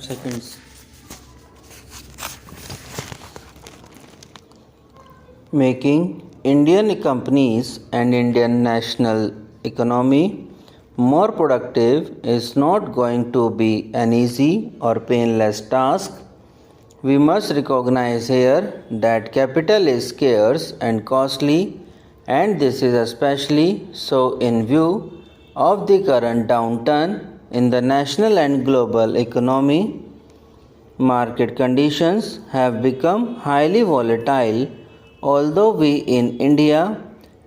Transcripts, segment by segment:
Seconds. Making Indian companies and Indian national economy more productive is not going to be an easy or painless task. We must recognize here that capital is scarce and costly, and this is especially so in view of the current downturn in the national and global economy. Market conditions have become highly volatile, although we in India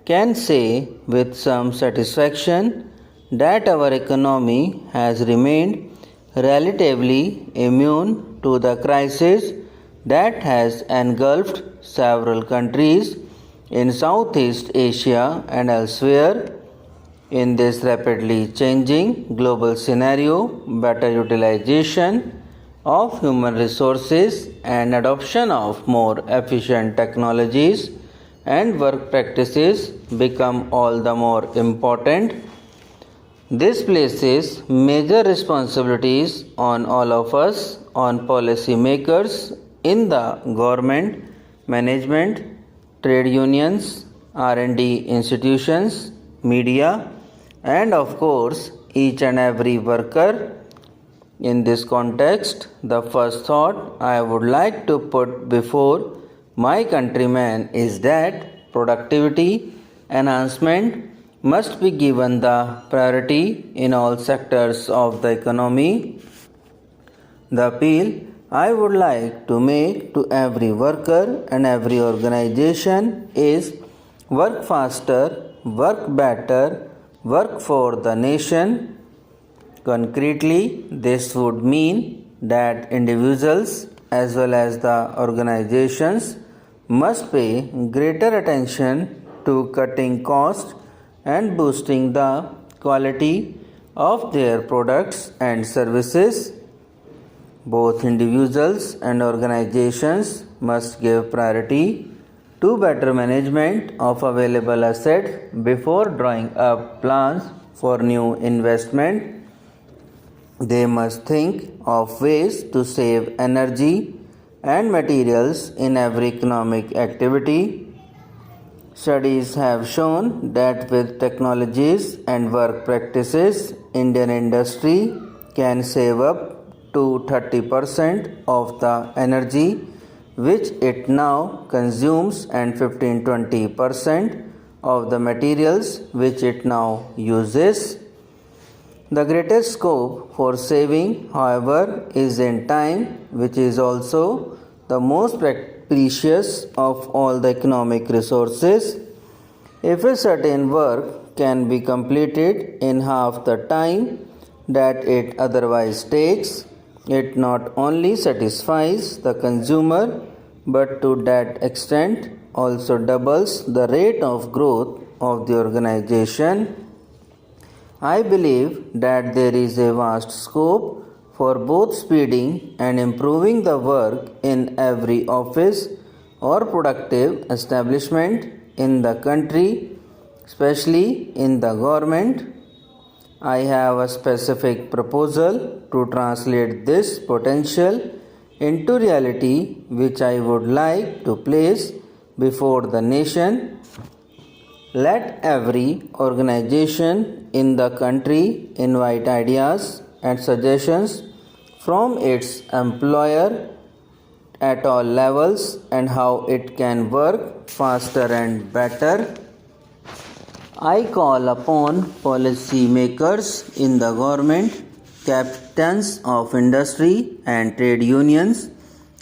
can say with some satisfaction that our economy has remained relatively immune to the crisis that has engulfed several countries in Southeast Asia and elsewhere. In this rapidly changing global scenario, better utilization of human resources and adoption of more efficient technologies and work practices become all the more important. This places major responsibilities on all of us, on policy makers in the government, management, trade unions, R&D institutions, media, and of course each and every worker. In this context, the first thought I would like to put before my countrymen is that productivity enhancement must be given the priority in all sectors of the economy. The appeal I would like to make to every worker and every organization is work faster, work better, work for the nation. Concretely, this would mean that individuals as well as the organizations must pay greater attention to cutting costs and boosting the quality of their products and services. Both individuals and organizations must give priority to better management of available assets before drawing up plans for new investment. They must think of ways to save energy and materials in every economic activity. Studies have shown that with technologies and work practices, Indian industry can save up to 30% of the energy which it now consumes and 15-20% of the materials which it now uses. The greatest scope for saving, however, is in time, which is also the most precious of all the economic resources. If a certain work can be completed in half the time that it otherwise takes, it not only satisfies the consumer but to that extent also doubles the rate of growth of the organization. I believe that there is a vast scope for both speeding and improving the work in every office or productive establishment in the country, especially in the government. I have a specific proposal to translate this potential into reality, which I would like to place before the nation. Let every organization in the country invite ideas and suggestions from its employer at all levels and how it can work faster and better. I call upon policy makers in the government, captains of industry and trade unions,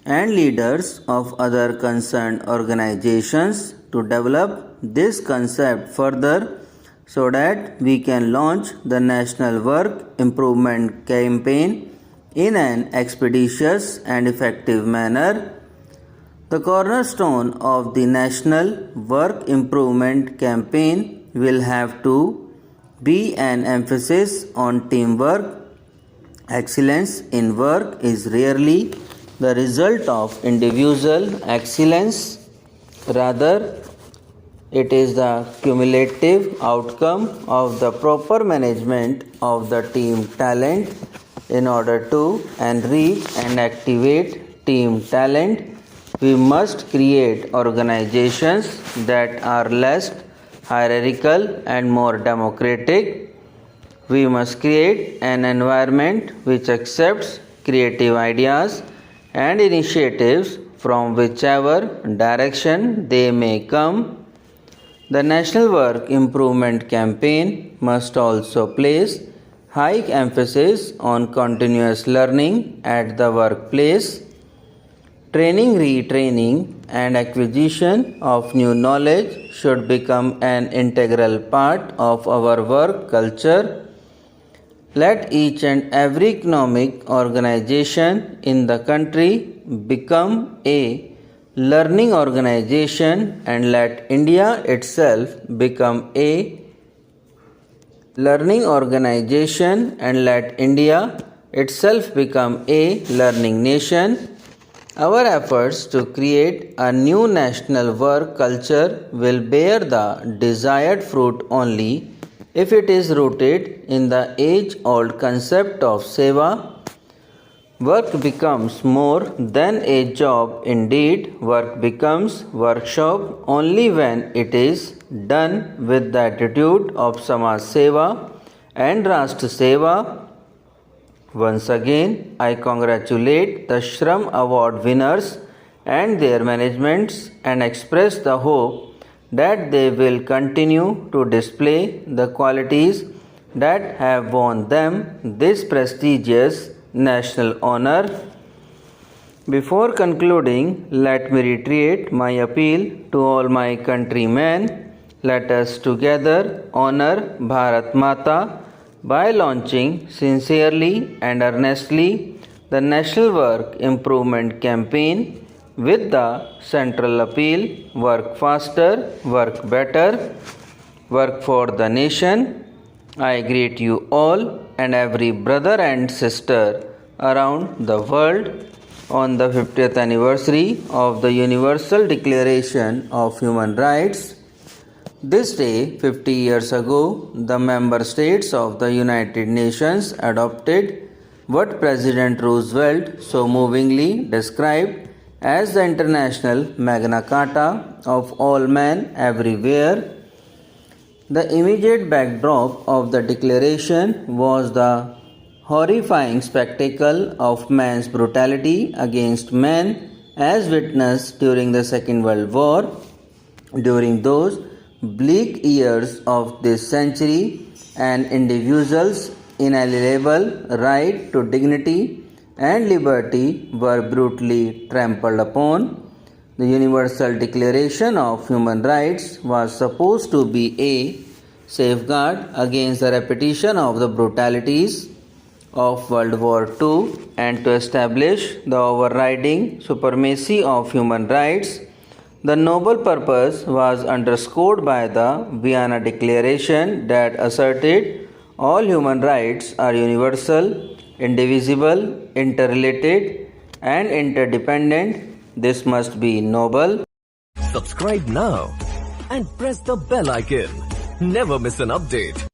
and leaders of other concerned organizations to develop this concept further so that we can launch the National Work Improvement Campaign in an expeditious and effective manner. The cornerstone of the National Work Improvement Campaign will have to be an emphasis on teamwork. Excellence in work is rarely the result of individual excellence, rather, it is the cumulative outcome of the proper management of the team talent. In order to enrich and activate team talent, we must create organizations that are less hierarchical and more democratic. We must create an environment which accepts creative ideas and initiatives from whichever direction they may come. The National Work Improvement Campaign must also place high emphasis on continuous learning at the workplace. Training, retraining, and acquisition of new knowledge should become an integral part of our work culture. Let each and every economic organization in the country become a learning organization, and let India itself become a learning organization, and let India itself become a learning nation. Our efforts to create a new national work culture will bear the desired fruit only if it is rooted in the age-old concept of seva. Work becomes more than a job. Indeed, work becomes workshop only when it is done with the attitude of Samaj Seva and Rashtra Seva. Once again, I congratulate the Shram Award winners and their managements and express the hope that they will continue to display the qualities that have won them this prestigious national honor. Before concluding, let me reiterate my appeal to all my countrymen. Let us together honor Bharat Mata by launching sincerely and earnestly the National Work Improvement Campaign with the central appeal: work faster, work better, work for the nation. I greet you all and every brother and sister around the world on the 50th anniversary of the Universal Declaration of Human Rights. This day, 50 years ago, the member states of the United Nations adopted what President Roosevelt so movingly described as the International Magna Carta of all men everywhere. The immediate backdrop of the declaration was the horrifying spectacle of man's brutality against man as witnessed during the Second World War. During those bleak years of this century, an individual's inalienable right to dignity and liberty were brutally trampled upon. The Universal Declaration of Human Rights was supposed to be a safeguard against the repetition of the brutalities of World War II and to establish the overriding supremacy of human rights. The noble purpose was underscored by the Vienna Declaration that asserted all human rights are universal, indivisible, interrelated, and interdependent. This must be noble. Subscribe now and press the bell icon. Never miss an update.